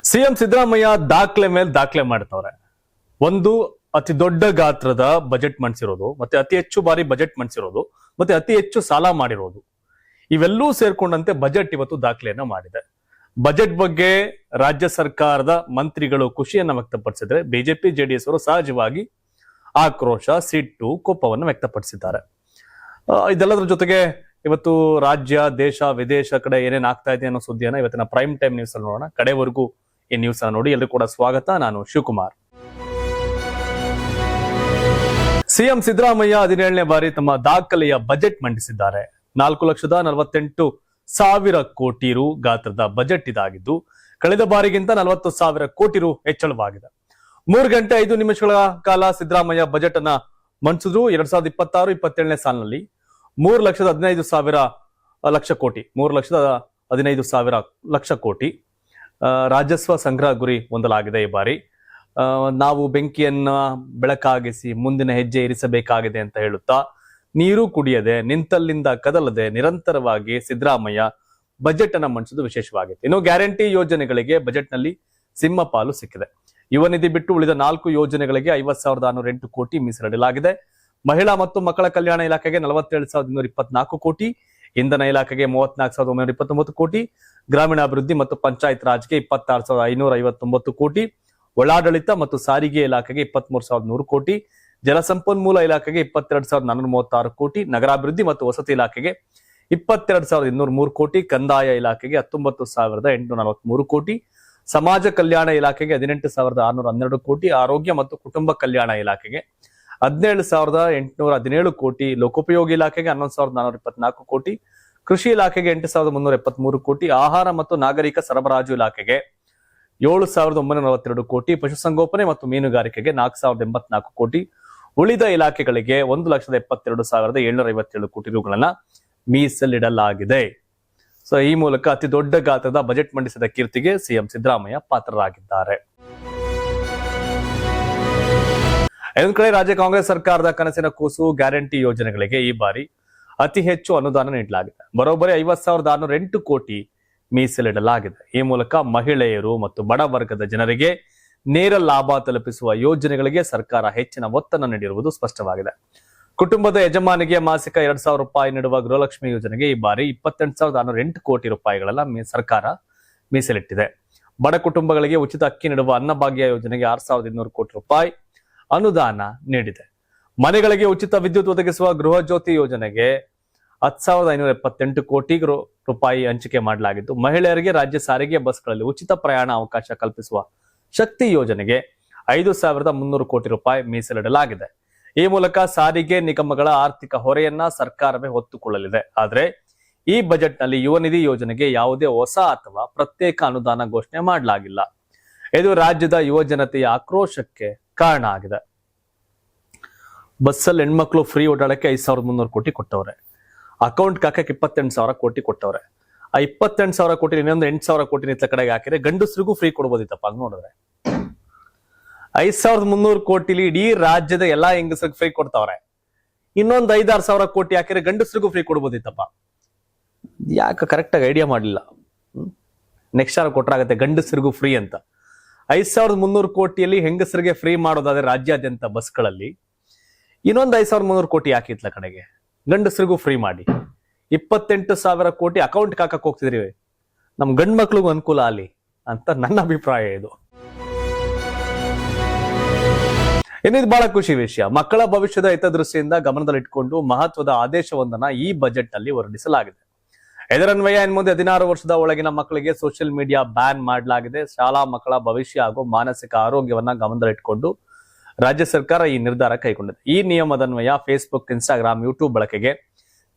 CM Siddaramaiah ದಾಖಲೆ ಮೇಲೆ ದಾಖಲೆ ಮಾಡ್ತವ್ರೆ. ಒಂದು ಅತಿ ದೊಡ್ಡ ಗಾತ್ರದ ಬಜೆಟ್ ಮಂಡಿಸಿರೋದು, ಮತ್ತೆ ಅತಿ ಹೆಚ್ಚು ಬಾರಿ ಬಜೆಟ್ ಮಂಡಿಸಿರೋದು, ಮತ್ತೆ ಅತಿ ಹೆಚ್ಚು ಸಾಲ ಮಾಡಿರೋದು, ಇವೆಲ್ಲೂ ಸೇರ್ಕೊಂಡಂತೆ ಬಜೆಟ್ ಇವತ್ತು ದಾಖಲೆಯನ್ನ ಮಾಡಿದೆ. ಬಜೆಟ್ ಬಗ್ಗೆ ರಾಜ್ಯ ಸರ್ಕಾರದ ಮಂತ್ರಿಗಳು ಖುಷಿಯನ್ನ ವ್ಯಕ್ತಪಡಿಸಿದ್ರೆ, ಬಿಜೆಪಿ ಜೆಡಿಎಸ್ ಅವರು ಸಹಜವಾಗಿ ಆಕ್ರೋಶ, ಸಿಟ್ಟು, ಕೋಪವನ್ನು ವ್ಯಕ್ತಪಡಿಸಿದ್ದಾರೆ. ಇದೆಲ್ಲದರ ಜೊತೆಗೆ ಇವತ್ತು ರಾಜ್ಯ, ದೇಶ, ವಿದೇಶ ಕಡೆ ಏನೇನ್ ಆಗ್ತಾ ಇದೆ ಅನ್ನೋ ಸುದ್ದಿಯನ್ನ ಇವತ್ತಿನ ಪ್ರೈಮ್ ಟೈಮ್ ನ್ಯೂಸ್ ಅಲ್ಲಿ ನೋಡೋಣ. ಕಡೆವರೆಗೂ ಈ ನ್ಯೂಸ್ ಅನ್ನು ನೋಡಿ. ಎಲ್ಲರೂ ಕೂಡ ಸ್ವಾಗತ. ನಾನು ಶಿವಕುಮಾರ್. ಸಿಎಂ ಸಿದ್ದರಾಮಯ್ಯ 17ನೇ ಬಾರಿ ತಮ್ಮ ದಾಖಲೆಯ ಬಜೆಟ್ ಮಂಡಿಸಿದ್ದಾರೆ. 4,48,000 ಕೋಟಿ ರು ಗಾತ್ರದ ಬಜೆಟ್ ಇದಾಗಿದ್ದು, ಕಳೆದ ಬಾರಿಗಿಂತ 40,000 ಕೋಟಿ ರು ಹೆಚ್ಚಳವಾಗಿದೆ. 3 ಗಂಟೆ 5 ನಿಮಿಷಗಳ ಕಾಲ ಸಿದ್ದರಾಮಯ್ಯ ಬಜೆಟ್ ಅನ್ನ ಮಂಡಿಸಿದ್ರು. 2026-27ನೇ ಸಾಲಿನಲ್ಲಿ 3,15,000 ಲಕ್ಷ ಕೋಟಿ 3,15,000 ಲಕ್ಷ ಕೋಟಿ ರಾಜಸ್ವ ಸಂಗ್ರಹ ಗುರಿ ಹೊಂದಲಾಗಿದೆ. ಈ ಬಾರಿ ನಾವು ಬೆಂಕಿಯನ್ನ ಬೆಳಕಾಗಿಸಿ ಮುಂದಿನ ಹೆಜ್ಜೆ ಇರಿಸಬೇಕಾಗಿದೆ ಅಂತ ಹೇಳುತ್ತಾ, ನೀರು ಕುಡಿಯದೆ, ನಿಂತಲ್ಲಿಂದ ಕದಲದೆ ನಿರಂತರವಾಗಿ ಸಿದ್ದರಾಮಯ್ಯ ಬಜೆಟ್ ಅನ್ನ ಮಂಡಿಸುವುದು ವಿಶೇಷವಾಗಿತ್ತು. ಇನ್ನು ಗ್ಯಾರಂಟಿ ಯೋಜನೆಗಳಿಗೆ ಬಜೆಟ್ ನಲ್ಲಿ ಸಿಂಹಪಾಲು ಸಿಕ್ಕಿದೆ. ಯುವ ನಿಧಿ ಬಿಟ್ಟು ಉಳಿದ 4 ಯೋಜನೆಗಳಿಗೆ 50,608 ಕೋಟಿ ಮೀಸಲಿಡಲಾಗಿದೆ. ಮಹಿಳಾ ಮತ್ತು ಮಕ್ಕಳ ಕಲ್ಯಾಣ ಇಲಾಖೆಗೆ 47,224 ಕೋಟಿ, ಇಂಧನ ಇಲಾಖೆಗೆ 34,129 ಕೋಟಿ, ಗ್ರಾಮೀಣಾಭಿವೃದ್ಧಿ ಮತ್ತು ಪಂಚಾಯತ್ ರಾಜ್ಗೆ 26,559 ಕೋಟಿ, ಒಳಾಡಳಿತ ಮತ್ತು ಸಾರಿಗೆ ಇಲಾಖೆಗೆ 23,100 ಕೋಟಿ, ಜಲಸಂಪನ್ಮೂಲ ಇಲಾಖೆಗೆ 22,436 ಕೋಟಿ, ನಗರಾಭಿವೃದ್ಧಿ ಮತ್ತು ವಸತಿ ಇಲಾಖೆಗೆ 22,203 ಕೋಟಿ, ಕಂದಾಯ ಇಲಾಖೆಗೆ 19,843 ಕೋಟಿ, ಸಮಾಜ ಕಲ್ಯಾಣ ಇಲಾಖೆಗೆ 18,612 ಕೋಟಿ, ಆರೋಗ್ಯ ಮತ್ತು ಕುಟುಂಬ ಕಲ್ಯಾಣ ಇಲಾಖೆಗೆ 17,817 ಕೋಟಿ, ಲೋಕೋಪಯೋಗಿ ಇಲಾಖೆಗೆ 11,424 ಕೋಟಿ, ಕೃಷಿ ಇಲಾಖೆಗೆ 8,373 ಕೋಟಿ, ಆಹಾರ ಮತ್ತು ನಾಗರಿಕ ಸರಬರಾಜು ಇಲಾಖೆಗೆ 7,942 ಕೋಟಿ, ಪಶುಸಂಗೋಪನೆ ಮತ್ತು ಮೀನುಗಾರಿಕೆಗೆ 4,084 ಕೋಟಿ, ಉಳಿದ ಇಲಾಖೆಗಳಿಗೆ 1,72,757 ಕೋಟಿ ರುಗಳನ್ನ ಮೀಸಲಿಡಲಾಗಿದೆ. ಸೊ ಈ ಮೂಲಕ ಅತಿ ದೊಡ್ಡ ಗಾತ್ರದ ಬಜೆಟ್ ಮಂಡಿಸಿದ ಕೀರ್ತಿಗೆ ಸಿಎಂ ಸಿದ್ದರಾಮಯ್ಯ ಪಾತ್ರರಾಗಿದ್ದಾರೆ. ಇನ್ನೊಂದು ಕಡೆ ರಾಜ್ಯ ಕಾಂಗ್ರೆಸ್ ಸರ್ಕಾರದ ಕನಸಿನ ಕೂಸು ಗ್ಯಾರಂಟಿ ಯೋಜನೆಗಳಿಗೆ ಈ ಬಾರಿ ಅತಿ ಹೆಚ್ಚು ಅನುದಾನ ನೀಡಲಾಗಿದೆ. ಬರೋಬ್ಬರಿ 50,608 ಕೋಟಿ ಮೀಸಲಿಡಲಾಗಿದೆ. ಈ ಮೂಲಕ ಮಹಿಳೆಯರು ಮತ್ತು ಬಡ ವರ್ಗದ ಜನರಿಗೆ ನೇರ ಲಾಭ ತಲುಪಿಸುವ ಯೋಜನೆಗಳಿಗೆ ಸರ್ಕಾರ ಹೆಚ್ಚಿನ ಒತ್ತನ್ನು ನೀಡಿರುವುದು ಸ್ಪಷ್ಟವಾಗಿದೆ. ಕುಟುಂಬದ ಯಜಮಾನಿಗೆ ಮಾಸಿಕ 2,000 ರೂಪಾಯಿ ನೀಡುವ ಗೃಹಲಕ್ಷ್ಮಿ ಯೋಜನೆಗೆ ಈ ಬಾರಿ 28,608 ಕೋಟಿ ರೂಪಾಯಿಗಳನ್ನ ಸರ್ಕಾರ ಮೀಸಲಿಟ್ಟಿದೆ. ಬಡ ಕುಟುಂಬಗಳಿಗೆ ಉಚಿತ ಅಕ್ಕಿ ನೀಡುವ ಅನ್ನಭಾಗ್ಯ ಯೋಜನೆಗೆ 6,200 ಕೋಟಿ ರೂಪಾಯಿ ಅನುದಾನ ನೀಡಿದೆ. ಮನೆಗಳಿಗೆ ಉಚಿತ ವಿದ್ಯುತ್ ಒದಗಿಸುವ ಗೃಹ ಜ್ಯೋತಿ ಯೋಜನೆಗೆ 10,578 ಕೋಟಿ ರೂಪಾಯಿ ಹಂಚಿಕೆ ಮಾಡಲಾಗಿದ್ದು, ಮಹಿಳೆಯರಿಗೆ ರಾಜ್ಯ ಸಾರಿಗೆ ಬಸ್ಗಳಲ್ಲಿ ಉಚಿತ ಪ್ರಯಾಣ ಅವಕಾಶ ಕಲ್ಪಿಸುವ ಶಕ್ತಿ ಯೋಜನೆಗೆ 5,300 ಕೋಟಿ ರೂಪಾಯಿ ಮೀಸಲಿಡಲಾಗಿದೆ. ಈ ಮೂಲಕ ಸಾರಿಗೆ ನಿಗಮಗಳ ಆರ್ಥಿಕ ಹೊರೆಯನ್ನ ಸರ್ಕಾರವೇ ಹೊತ್ತುಕೊಳ್ಳಲಿದೆ. ಆದರೆ ಈ ಬಜೆಟ್ ನಲ್ಲಿ ಯುವ ನಿಧಿ ಯೋಜನೆಗೆ ಯಾವುದೇ ಹೊಸ ಅಥವಾ ಪ್ರತ್ಯೇಕ ಅನುದಾನ ಘೋಷಣೆ ಮಾಡಲಾಗಿಲ್ಲ. ಇದು ರಾಜ್ಯದ ಯುವ ಜನತೆಯ ಆಕ್ರೋಶಕ್ಕೆ ಕಾರಣ ಆಗಿದೆ. ಬಸ್ಸಲ್ಲಿ ಹೆಣ್ಮಕ್ಳು ಫ್ರೀ ಓಡಾಡಕ್ಕೆ 5,300 ಕೋಟಿ ಕೊಟ್ಟವ್ರೆ. ಅಕೌಂಟ್ ಹಾಕಕ್ಕೆ 28,000 ಕೋಟಿ ಕೊಟ್ಟವ್ರೆ. ಆ 28,000 ಕೋಟಿ ಇನ್ನೊಂದು 8,000 ಕೋಟಿ ನಿತ್ತ ಕಡೆಗೆ ಹಾಕಿದ್ರೆ ಗಂಡಸರಿಗೂ ಫ್ರೀ ಕೊಡ್ಬೋದಿತ್ತಪ್ಪ. ಹಂಗ ನೋಡಿದ್ರೆ 5,300 ಕೋಟಿಲಿ ಇಡೀ ರಾಜ್ಯದ ಎಲ್ಲಾ ಹೆಂಗಸರಿಗೆ ಫ್ರೀ ಕೊಡ್ತಾವ್ರೆ. ಇನ್ನೊಂದು 5,000-6,000 ಕೋಟಿ ಹಾಕಿದ್ರೆ ಗಂಡಸರಿಗೂ ಫ್ರೀ ಕೊಡ್ಬೋದಿತ್ತಪ್ಪ. ಯಾಕೆ ಕರೆಕ್ಟ್ ಆಗಿ ಐಡಿಯಾ ಮಾಡಲಿಲ್ಲ. ನೆಕ್ಸ್ಟ್ ಯಾರು ಕೊಟ್ರಾಗತ್ತೆ ಗಂಡಸರಿಗೂ ಫ್ರೀ ಅಂತ. 5,300 ಕೋಟಿಯಲ್ಲಿ ಹೆಂಗಸರಿಗೆ ಫ್ರೀ ಮಾಡೋದಾದ್ರೆ ರಾಜ್ಯಾದ್ಯಂತ ಬಸ್ಗಳಲ್ಲಿ, ಇನ್ನೊಂದು 5,300 ಕೋಟಿ ಹಾಕಿತ್ಲ ಕಡೆಗೆ ಗಂಡಸರಿಗೂ ಫ್ರೀ ಮಾಡಿ 28,000 ಕೋಟಿ ಅಕೌಂಟ್ ಹಾಕಕ್ ಹೋಗ್ತಿದ್ರಿ. ನಮ್ ಗಂಡ್ ಮಕ್ಳಿಗೂ ಅನುಕೂಲ ಆಗಲಿ ಅಂತ ನನ್ನ ಅಭಿಪ್ರಾಯ ಇದು. ಇನ್ನಿದು ಬಹಳ ಖುಷಿ ವಿಷಯ. ಮಕ್ಕಳ ಭವಿಷ್ಯದ ಹಿತದೃಷ್ಟಿಯಿಂದ ಗಮನದಲ್ಲಿಟ್ಟುಕೊಂಡು ಮಹತ್ವದ ಆದೇಶವೊಂದನ್ನ ಈ ಬಜೆಟ್ ನಲ್ಲಿ ಹೊರಡಿಸಲಾಗಿದೆ. ಇದರನ್ವಯ ಇನ್ಮುಂದೆ 16 ವರ್ಷದ ಒಳಗಿನ ಮಕ್ಕಳಿಗೆ ಸೋಷಿಯಲ್ ಮೀಡಿಯಾ ಬ್ಯಾನ್ ಮಾಡಲಾಗಿದೆ. ಶಾಲಾ ಮಕ್ಕಳ ಭವಿಷ್ಯ ಹಾಗೂ ಮಾನಸಿಕ ಆರೋಗ್ಯವನ್ನ ಗಮನದಲ್ಲಿಟ್ಟುಕೊಂಡು ರಾಜ್ಯ ಸರ್ಕಾರ ಈ ನಿರ್ಧಾರ ಕೈಗೊಂಡಿದೆ. ಈ ನಿಯಮದನ್ವಯ ಫೇಸ್ಬುಕ್, ಇನ್ಸ್ಟಾಗ್ರಾಮ್, ಯೂಟ್ಯೂಬ್ ಬಳಕೆಗೆ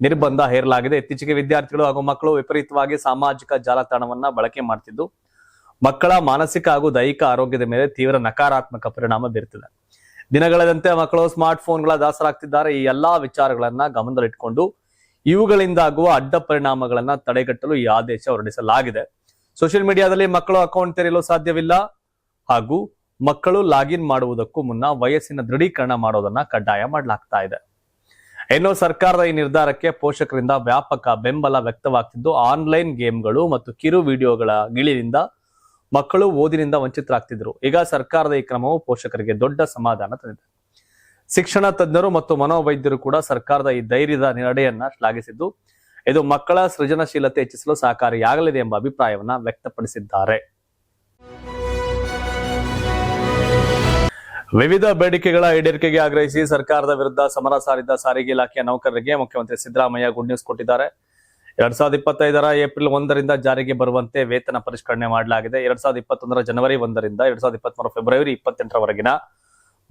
ನಿರ್ಬಂಧ ಹೇರಲಾಗಿದೆ. ಇತ್ತೀಚೆಗೆ ವಿದ್ಯಾರ್ಥಿಗಳು ಹಾಗೂ ಮಕ್ಕಳು ವಿಪರೀತವಾಗಿ ಸಾಮಾಜಿಕ ಜಾಲತಾಣವನ್ನ ಬಳಕೆ ಮಾಡ್ತಿದ್ದು, ಮಕ್ಕಳ ಮಾನಸಿಕ ಹಾಗೂ ದೈಹಿಕ ಆರೋಗ್ಯದ ಮೇಲೆ ತೀವ್ರ ನಕಾರಾತ್ಮಕ ಪರಿಣಾಮ ಬೀರುತ್ತಿದೆ. ದಿನಗಳದಂತೆ ಮಕ್ಕಳು ಸ್ಮಾರ್ಟ್ ಫೋನ್ಗಳ ದಾಸರಾಗ್ತಿದ್ದಾರೆ. ಈ ಎಲ್ಲಾ ವಿಚಾರಗಳನ್ನ ಗಮನದಲ್ಲಿಟ್ಟುಕೊಂಡು ಇವುಗಳಿಂದ ಆಗುವ ಅಡ್ಡ ಪರಿಣಾಮಗಳನ್ನ ತಡೆಗಟ್ಟಲು ಈ ಆದೇಶ ಹೊರಡಿಸಲಾಗಿದೆ. ಸೋಷಿಯಲ್ ಮೀಡಿಯಾದಲ್ಲಿ ಮಕ್ಕಳು ಅಕೌಂಟ್ ತೆರೆಯಲು ಸಾಧ್ಯವಿಲ್ಲ ಹಾಗೂ ಮಕ್ಕಳು ಲಾಗಿನ್ ಮಾಡುವುದಕ್ಕೂ ಮುನ್ನ ವಯಸ್ಸಿನ ದೃಢೀಕರಣ ಮಾಡೋದನ್ನ ಕಡ್ಡಾಯ ಮಾಡಲಾಗ್ತಾ ಇದೆ. ಇನ್ನು ಸರ್ಕಾರದ ಈ ನಿರ್ಧಾರಕ್ಕೆ ಪೋಷಕರಿಂದ ವ್ಯಾಪಕ ಬೆಂಬಲ ವ್ಯಕ್ತವಾಗ್ತಿದ್ದು, ಆನ್ಲೈನ್ ಗೇಮ್ಗಳು ಮತ್ತು ಕಿರು ವಿಡಿಯೋಗಳ ಗಿಳಿನಿಂದ ಮಕ್ಕಳು ಓದಿನಿಂದ ವಂಚಿತರಾಗ್ತಿದ್ರು. ಈಗ ಸರ್ಕಾರದ ಈ ಕ್ರಮವು ಪೋಷಕರಿಗೆ ದೊಡ್ಡ ಸಮಾಧಾನ ತಂದಿದೆ. ಶಿಕ್ಷಣ ತಜ್ಞರು ಮತ್ತು ಮನೋವೈದ್ಯರು ಕೂಡ ಸರ್ಕಾರದ ಈ ಧೈರ್ಯದ ನಡೆಯನ್ನ ಶ್ಲಾಘಿಸಿದ್ದು, ಇದು ಮಕ್ಕಳ ಸೃಜನಶೀಲತೆ ಹೆಚ್ಚಿಸಲು ಸಹಕಾರಿಯಾಗಲಿದೆ ಎಂಬ ಅಭಿಪ್ರಾಯವನ್ನ ವ್ಯಕ್ತಪಡಿಸಿದ್ದಾರೆ. ವಿವಿಧ ಬೇಡಿಕೆಗಳ ಈಡೇರಿಕೆಗೆ ಆಗ್ರಹಿಸಿ ಸರ್ಕಾರದ ವಿರುದ್ಧ ಸಮರ ಸಾರಿದ್ದ ಸಾರಿಗೆ ಇಲಾಖೆಯ ನೌಕರರಿಗೆ ಮುಖ್ಯಮಂತ್ರಿ ಸಿದ್ದರಾಮಯ್ಯ ಗುಡ್ ನ್ಯೂಸ್ ಕೊಟ್ಟಿದ್ದಾರೆ. 2025 ಏಪ್ರಿಲ್ 1ರಿಂದ ಜಾರಿಗೆ ಬರುವಂತೆ ವೇತನ ಪರಿಷ್ಕರಣೆ ಮಾಡಲಾಗಿದೆ. 2021 ಜನವರಿ 1ರಿಂದ 2023 ಫೆಬ್ರವರಿ 28ರವರೆಗಿನ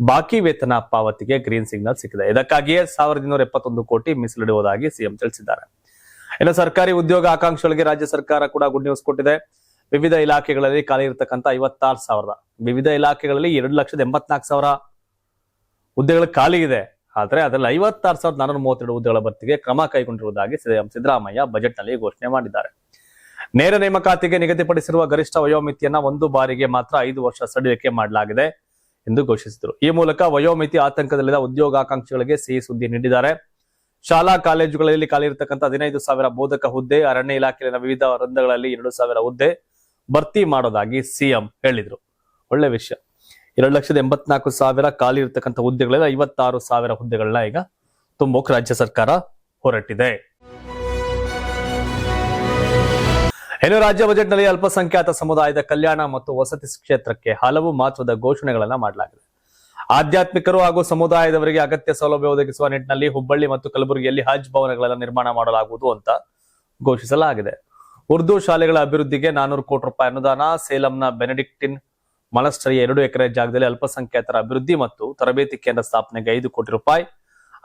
ಬಾಕಿ ವೇತನ ಪಾವತಿಗೆ ಗ್ರೀನ್ ಸಿಗ್ನಲ್ ಸಿಕ್ಕಿದೆ. ಇದಕ್ಕಾಗಿಯೇ 1271 ಕೋಟಿ ಮೀಸಲಿಡುವುದಾಗಿ ಸಿಎಂ ತಿಳಿಸಿದ್ದಾರೆ. ಇನ್ನು ಸರ್ಕಾರಿ ಉದ್ಯೋಗ ಆಕಾಂಕ್ಷಿಗಳಿಗೆ ರಾಜ್ಯ ಸರ್ಕಾರ ಕೂಡ ಗುಡ್ ನ್ಯೂಸ್ ಕೊಟ್ಟಿದೆ. ವಿವಿಧ ಇಲಾಖೆಗಳಲ್ಲಿ ಖಾಲಿ ಇರತಕ್ಕಂತ 56,000 ವಿವಿಧ ಇಲಾಖೆಗಳಲ್ಲಿ 2,84,000 ಹುದ್ದೆಗಳು ಖಾಲಿ ಇದೆ. ಆದ್ರೆ ಅದರಲ್ಲಿ 56,432 ಹುದ್ದೆಗಳ ಭರ್ತಿಗೆ ಕ್ರಮ ಕೈಗೊಂಡಿರುವುದಾಗಿ ಸಿಎಂ ಸಿದ್ದರಾಮಯ್ಯ ಬಜೆಟ್ ನಲ್ಲಿ ಘೋಷಣೆ ಮಾಡಿದ್ದಾರೆ. ನೇರ ನೇಮಕಾತಿಗೆ ನಿಗದಿಪಡಿಸಿರುವ ಗರಿಷ್ಠ ವಯೋಮಿತಿಯನ್ನ ಒಂದು ಬಾರಿಗೆ ಮಾತ್ರ 5 ವರ್ಷ ಸಡಿಲಿಕೆ ಮಾಡಲಾಗಿದೆ ಎಂದು ಘೋಷಿಸಿದರು. ಈ ಮೂಲಕ ವಯೋಮಿತಿ ಆತಂಕದಲ್ಲಿದ್ದ ಉದ್ಯೋಗಾಕಾಂಕ್ಷಿಗಳಿಗೆ ಸಿಹಿ ಸುದ್ದಿ ನೀಡಿದ್ದಾರೆ. ಶಾಲಾ ಕಾಲೇಜುಗಳಲ್ಲಿ ಖಾಲಿ ಇರತಕ್ಕಂಥ 15,000 ಬೋಧಕ ಹುದ್ದೆ, ಅರಣ್ಯ ಇಲಾಖೆಯ ವಿವಿಧ ವೃಂದಗಳಲ್ಲಿ 2,000 ಹುದ್ದೆ ಭರ್ತಿ ಮಾಡೋದಾಗಿ ಸಿಎಂ ಹೇಳಿದ್ರು. ಒಳ್ಳೆ ವಿಷಯ. 2,84,000 ಖಾಲಿ ಇರತಕ್ಕಂಥ ಹುದ್ದೆಗಳಲ್ಲಿ 56,000 ಹುದ್ದೆಗಳನ್ನ ಈಗ ತುಂಬೋಕ್ ರಾಜ್ಯ ಸರ್ಕಾರ ಹೊರಟಿದೆ. ಇನ್ನು ರಾಜ್ಯ ಬಜೆಟ್ ನಲ್ಲಿ ಅಲ್ಪಸಂಖ್ಯಾತ ಸಮುದಾಯದ ಕಲ್ಯಾಣ ಮತ್ತು ವಸತಿ ಕ್ಷೇತ್ರಕ್ಕೆ ಹಲವು ಮಹತ್ವದ ಘೋಷಣೆಗಳನ್ನ ಮಾಡಲಾಗಿದೆ. ಆಧ್ಯಾತ್ಮಿಕರು ಹಾಗೂ ಸಮುದಾಯದವರಿಗೆ ಅಗತ್ಯ ಸೌಲಭ್ಯ ಒದಗಿಸುವ ನಿಟ್ಟಿನಲ್ಲಿ ಹುಬ್ಬಳ್ಳಿ ಮತ್ತು ಕಲಬುರಗಿಯಲ್ಲಿ ಹಜ್ ಭವನಗಳನ್ನು ನಿರ್ಮಾಣ ಮಾಡಲಾಗುವುದು ಅಂತ ಘೋಷಿಸಲಾಗಿದೆ. ಉರ್ದು ಶಾಲೆಗಳ ಅಭಿವೃದ್ಧಿಗೆ 400 ಕೋಟಿ ರೂಪಾಯಿ ಅನುದಾನ. ಸೇಲಂನ ಬೆನೆಡಿಕ್ಟಿನ್ ಮೊನಸ್ಟರಿಯ 2 ಎಕರೆ ಜಾಗದಲ್ಲಿ ಅಲ್ಪಸಂಖ್ಯಾತರ ಅಭಿವೃದ್ಧಿ ಮತ್ತು ತರಬೇತಿ ಕೇಂದ್ರ ಸ್ಥಾಪನೆಗೆ 5 ಕೋಟಿ ರೂಪಾಯಿ.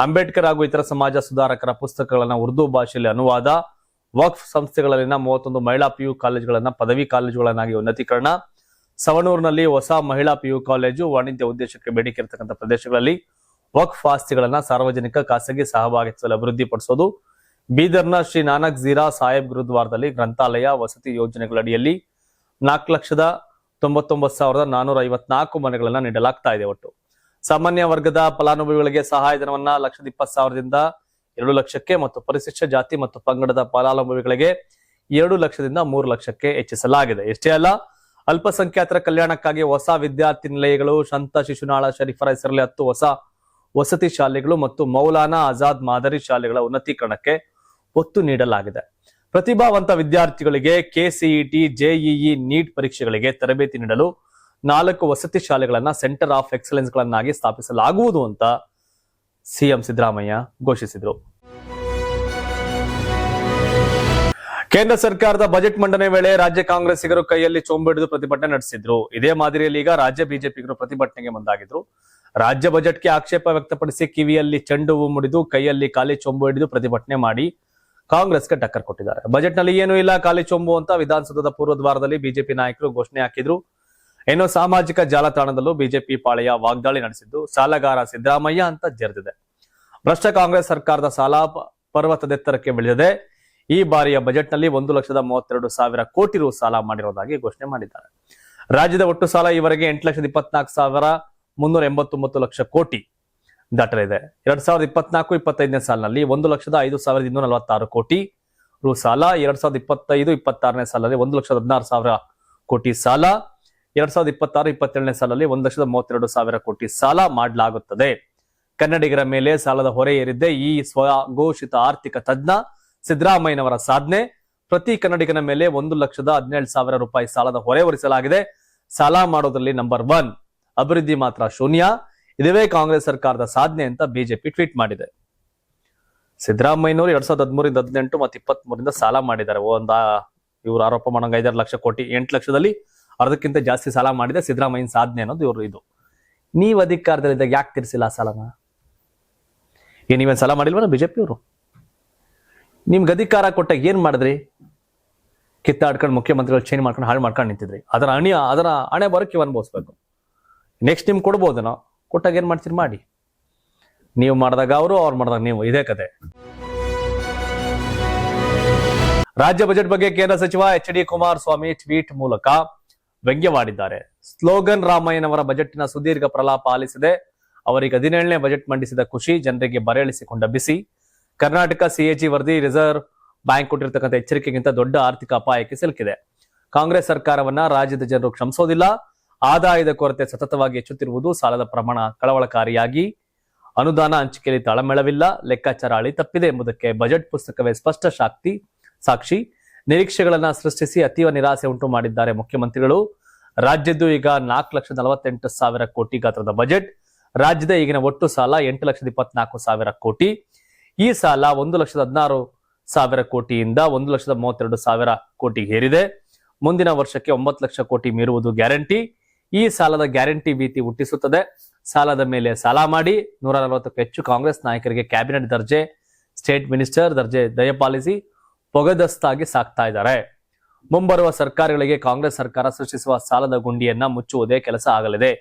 ಅಂಬೇಡ್ಕರ್ ಹಾಗೂ ಇತರ ಸಮಾಜ ಸುಧಾರಕರ ಪುಸ್ತಕಗಳನ್ನ ಉರ್ದು ಭಾಷೆಯಲ್ಲಿ ಅನುವಾದ. ವಕ್ಫ್ ಸಂಸ್ಥೆಗಳಲ್ಲಿನ 31 ಮಹಿಳಾ ಪಿಯು ಕಾಲೇಜುಗಳನ್ನ ಪದವಿ ಕಾಲೇಜುಗಳನ್ನಾಗಿ ಉನ್ನತೀಕರಣ. ಸವಣೂರಿನಲ್ಲಿ ಹೊಸ ಮಹಿಳಾ ಪಿಯು ಕಾಲೇಜು. ವಾಣಿಜ್ಯ ಉದ್ದೇಶಕ್ಕೆ ಬೇಡಿಕೆ ಇರತಕ್ಕಂಥ ಪ್ರದೇಶಗಳಲ್ಲಿ ವಕ್ಫ್ ಆಸ್ತಿಗಳನ್ನ ಸಾರ್ವಜನಿಕ ಖಾಸಗಿ ಸಹಭಾಗಿತ್ವದಲ್ಲಿ ಅಭಿವೃದ್ಧಿಪಡಿಸೋದು. ಬೀದರ್ನ ಶ್ರೀ ನಾನಕ್ ಝೀರಾ ಸಾಹೇಬ್ ಗುರುದ್ವಾರದಲ್ಲಿ ಗ್ರಂಥಾಲಯ ವಸತಿ ಯೋಜನೆಗಳಡಿಯಲ್ಲಿ 4,99,454 ಮನೆಗಳನ್ನ ನೀಡಲಾಗ್ತಾ ಇದೆ. ಒಟ್ಟು ಸಾಮಾನ್ಯ ವರ್ಗದ ಫಲಾನುಭವಿಗಳಿಗೆ ಸಹಾಯಧನವನ್ನ 1,20,000ದಿಂದ 2 ಲಕ್ಷಕ್ಕೆ ಮತ್ತು ಪರಿಶಿಷ್ಟ ಜಾತಿ ಮತ್ತು ಪಂಗಡದ ಫಲಾನುಭವಿಗಳಿಗೆ 2 ಲಕ್ಷದಿಂದ 3 ಲಕ್ಷಕ್ಕೆ ಹೆಚ್ಚಿಸಲಾಗಿದೆ. ಇಷ್ಟೇ ಅಲ್ಲ, ಅಲ್ಪಸಂಖ್ಯಾತರ ಕಲ್ಯಾಣಕ್ಕಾಗಿ ಹೊಸ ವಿದ್ಯಾರ್ಥಿ ನಿಲಯಗಳು, ಸಂತ ಶಿಶುನಾಳ ಶರೀಫರ ಹೆಸರಲ್ಲಿ 10 ಹೊಸ ವಸತಿ ಶಾಲೆಗಳು ಮತ್ತು ಮೌಲಾನಾ ಆಜಾದ್ ಮಾದರಿ ಶಾಲೆಗಳ ಉನ್ನತೀಕರಣಕ್ಕೆ ಒತ್ತು ನೀಡಲಾಗಿದೆ. ಪ್ರತಿಭಾವಂತ ವಿದ್ಯಾರ್ಥಿಗಳಿಗೆ ಕೆಸಿಇಟಿ, ಜೆಇಇ, ನೀಟ್ ಪರೀಕ್ಷೆಗಳಿಗೆ ತರಬೇತಿ ನೀಡಲು 4 ವಸತಿ ಶಾಲೆಗಳನ್ನ ಸೆಂಟರ್ ಆಫ್ ಎಕ್ಸಲೆನ್ಸ್ ಗಳನ್ನಾಗಿ ಸ್ಥಾಪಿಸಲಾಗುವುದು ಅಂತ ಸಿಎಂ ಸಿದ್ದರಾಮಯ್ಯ ಘೋಷಿಸಿದರು. ಕೇಂದ್ರ ಸರ್ಕಾರದ ಬಜೆಟ್ ಮಂಡನೆ ವೇಳೆ ರಾಜ್ಯ ಕಾಂಗ್ರೆಸ್ಸಿಗರು ಕೈಯಲ್ಲಿ ಚೊಂಬು ಹಿಡಿದು ಪ್ರತಿಭಟನೆ ನಡೆಸಿದ್ರು. ಇದೇ ಮಾದರಿಯಲ್ಲಿ ಈಗ ರಾಜ್ಯ ಬಿಜೆಪಿಗರು ಪ್ರತಿಭಟನೆಗೆ ಮುಂದಾಗಿದ್ರು. ರಾಜ್ಯ ಬಜೆಟ್ಗೆ ಆಕ್ಷೇಪ ವ್ಯಕ್ತಪಡಿಸಿ ಕಿವಿಯಲ್ಲಿ ಚೆಂಡು ಹೂ ಮುಡಿದು ಕೈಯಲ್ಲಿ ಖಾಲಿ ಚೊಂಬು ಹಿಡಿದು ಪ್ರತಿಭಟನೆ ಮಾಡಿ ಕಾಂಗ್ರೆಸ್ಗೆ ಟಕ್ಕರ್ ಕೊಟ್ಟಿದ್ದಾರೆ. ಬಜೆಟ್ ನಲ್ಲಿ ಏನೂ ಇಲ್ಲ, ಖಾಲಿ ಚೊಂಬು ಅಂತ ವಿಧಾನಸೌಧದ ಪೂರ್ವದ್ವಾರದಲ್ಲಿ ಬಿಜೆಪಿ ನಾಯಕರು ಘೋಷಣೆ ಹಾಕಿದ್ರು. ಇನ್ನು ಸಾಮಾಜಿಕ ಜಾಲತಾಣದಲ್ಲೂ ಬಿಜೆಪಿ ಪಾಳೆಯ ವಾಗ್ದಾಳಿ ನಡೆಸಿದ್ದು ಸಾಲಗಾರ ಸಿದ್ದರಾಮಯ್ಯ ಅಂತ ಜರಿದಿದೆ. ಭ್ರಷ್ಟ ಕಾಂಗ್ರೆಸ್ ಸರ್ಕಾರದ ಸಾಲ ಪರ್ವತದೆತ್ತರಕ್ಕೆ ಬೆಳೆದಿದೆ. ಈ ಬಾರಿಯ ಬಜೆಟ್ ನಲ್ಲಿ 1,32,000 ಕೋಟಿ ರು ಸಾಲ ಮಾಡಿರುವುದಾಗಿ ಘೋಷಣೆ ಮಾಡಿದ್ದಾರೆ. ರಾಜ್ಯದ ಒಟ್ಟು ಸಾಲ ಈವರೆಗೆ 8,24,389 ಲಕ್ಷ ಕೋಟಿ ದಾಟಲಿದೆ. 2024-25ನೇ ಸಾಲಿನಲ್ಲಿ 1,05,246 ಕೋಟಿ ರು ಸಾಲ, 2025-26ನೇ ಸಾಲಿನಲ್ಲಿ 1,16,000 ಕೋಟಿ ಸಾಲ, 2026-27ನೇ ಸಾಲಿನಲ್ಲಿ 1,32,000 ಕೋಟಿ ಸಾಲ ಮಾಡಲಾಗುತ್ತದೆ. ಕನ್ನಡಿಗರ ಮೇಲೆ ಸಾಲದ ಹೊರೆ ಏರಿದ್ದೆ ಈ ಸ್ವಘೋಷಿತ ಆರ್ಥಿಕ ತಜ್ಞ ಸಿದ್ದರಾಮಯ್ಯನವರ ಸಾಧನೆ. ಪ್ರತಿ ಕನ್ನಡಿಗನ ಮೇಲೆ 1,17,000 ರೂಪಾಯಿ ಸಾಲದ ಹೊರೆ ಹೊರಿಸಲಾಗಿದೆ. ಸಾಲ ಮಾಡೋದ್ರಲ್ಲಿ ನಂಬರ್ 1, ಅಭಿವೃದ್ಧಿ ಮಾತ್ರ ಶೂನ್ಯ. ಇದುವೇ ಕಾಂಗ್ರೆಸ್ ಸರ್ಕಾರದ ಸಾಧನೆ ಅಂತ ಬಿಜೆಪಿ ಟ್ವೀಟ್ ಮಾಡಿದೆ. ಸಿದ್ದರಾಮಯ್ಯನವರು 2013-18 ಮತ್ತು 23ರಿಂದ ಸಾಲ ಮಾಡಿದ್ದಾರೆ. ಇವರು ಆರೋಪ ಮಾಡಂಗ 5-6 ಲಕ್ಷ ಕೋಟಿ, 8 ಲಕ್ಷದಲ್ಲಿ ಅರ್ಧಕ್ಕಿಂತ ಜಾಸ್ತಿ ಸಾಲ ಮಾಡಿದೆ. ಸಿದ್ದರಾಮಯ್ಯನ ಸಾಧನೆ ಅನ್ನೋದು ಇವರು ಇದು. ನೀವು ಅಧಿಕಾರದಲ್ಲಿದ್ದಾಗ ಯಾಕೆ ತೀರಿಸಿಲ್ಲ ಸಾಲನ? ನೀವೇನ್ ಸಾಲ ಮಾಡಿಲ್ವನ ಬಿಜೆಪಿ ಅವರು? ನಿಮ್ಗೆ ಅಧಿಕಾರ ಕೊಟ್ಟಾಗ ಏನ್ ಮಾಡಿದ್ರಿ? ಕಿತ್ತಾಡ್ಕೊಂಡು ಮುಖ್ಯಮಂತ್ರಿಗಳು ಚೇಂಜ್ ಮಾಡ್ಕೊಂಡು ಹಾಳು ಮಾಡ್ಕೊಂಡು ನಿಂತಿದ್ರಿ. ಅದರ ಹಣೆ ಬರೋಕೆ ಅನುಭವಿಸ್ಬೇಕು. ನೆಕ್ಸ್ಟ್ ನಿಮ್ಗೆ ಕೊಡ್ಬೋದೇನೋ, ಕೊಟ್ಟಾಗ ಏನ್ ಮಾಡ್ತೀರಿ ಮಾಡಿ. ನೀವು ಮಾಡಿದಾಗ ಅವರು, ಅವ್ರು ಮಾಡಿದಾಗ ನೀವು, ಇದೇ ಕತೆ. ರಾಜ್ಯ ಬಜೆಟ್ ಬಗ್ಗೆ ಕೇಂದ್ರ ಸಚಿವ ಎಚ್.ಡಿ. ಕುಮಾರಸ್ವಾಮಿ ಟ್ವೀಟ್ ಮೂಲಕ ವ್ಯಂಗ್ಯವಾಡಿದ್ದಾರೆ. ಸ್ಲೋಗನ್ ರಾಮಯ್ಯನವರ ಬಜೆಟ್ನ ಸುದೀರ್ಘ ಪ್ರಲಾಪ ಆಲಿಸಿದೆ. ಅವರಿಗೆ 17ನೇ ಬಜೆಟ್ ಮಂಡಿಸಿದ ಖುಷಿ, ಜನರಿಗೆ ಬರೆಳಿಸಿಕೊಂಡ ಬಿಸಿ. ಕರ್ನಾಟಕ ಸಿಎಜಿ ವರದಿ ರಿಸರ್ವ್ ಬ್ಯಾಂಕ್ ಕೊಟ್ಟಿರ್ತಕ್ಕಂಥ ಎಚ್ಚರಿಕೆಗಿಂತ ದೊಡ್ಡ ಆರ್ಥಿಕ ಅಪಾಯಕ್ಕೆ ಸಿಲುಕಿದೆ. ಕಾಂಗ್ರೆಸ್ ಸರ್ಕಾರವನ್ನ ರಾಜ್ಯದ ಜನರು ಕ್ಷಮಿಸೋದಿಲ್ಲ. ಆದಾಯದ ಕೊರತೆ ಸತತವಾಗಿ ಹೆಚ್ಚುತ್ತಿರುವುದು, ಸಾಲದ ಪ್ರಮಾಣ ಕಳವಳಕಾರಿಯಾಗಿ, ಅನುದಾನ ಹಂಚಿಕೆಯಲ್ಲಿ ತಾಳಮೇಳವಿಲ್ಲ, ಲೆಕ್ಕಾಚಾರ ಹಳಿ ತಪ್ಪಿದೆ ಎಂಬುದಕ್ಕೆ ಬಜೆಟ್ ಪುಸ್ತಕವೇ ಸ್ಪಷ್ಟ ಸಾಕ್ಷಿ. ನಿರೀಕ್ಷೆಗಳನ್ನ ಸೃಷ್ಟಿಸಿ ಅತೀವ ನಿರಾಸೆ ಉಂಟು ಮಾಡಿದ್ದಾರೆ ಮುಖ್ಯಮಂತ್ರಿಗಳು. ರಾಜ್ಯದ್ದು ಈಗ 4,48,000 ಕೋಟಿ ಗಾತ್ರದ ಬಜೆಟ್. ರಾಜ್ಯದ ಈಗಿನ ಒಟ್ಟು ಸಾಲ 8,24,000 ಕೋಟಿ. ಈ ಸಾಲ 1,16,000 ಕೋಟಿಯಿಂದ 1,32,000 ಕೋಟಿಗೆ ಏರಿದೆ. ಮುಂದಿನ ವರ್ಷಕ್ಕೆ 9 ಲಕ್ಷ ಕೋಟಿ ಮೀರುವುದು ಗ್ಯಾರಂಟಿ. ಈ ಸಾಲದ ಗ್ಯಾರಂಟಿ ಭೀತಿ ಹುಟ್ಟಿಸುತ್ತದೆ. ಸಾಲದ ಮೇಲೆ ಸಾಲ ಮಾಡಿ 140ಕ್ಕೂ ಹೆಚ್ಚು ಕಾಂಗ್ರೆಸ್ ನಾಯಕರಿಗೆ ಕ್ಯಾಬಿನೆಟ್ ದರ್ಜೆ, ಸ್ಟೇಟ್ ಮಿನಿಸ್ಟರ್ ದರ್ಜೆ ದಯಪಾಲಿಸಿ ಪೊಗದಸ್ತಾಗಿ ಸಾಕ್ತಾ ಇದ್ದಾರೆ. ಮುಂಬರುವ ಸರ್ಕಾರಗಳಿಗೆ ಕಾಂಗ್ರೆಸ್ ಸರ್ಕಾರ ಸೃಷ್ಟಿಸುವ ಸಾಲದ ಗುಂಡಿಯನ್ನ ಮುಚ್ಚುವುದೇ ಕೆಲಸ ಆಗಲಿದೆ.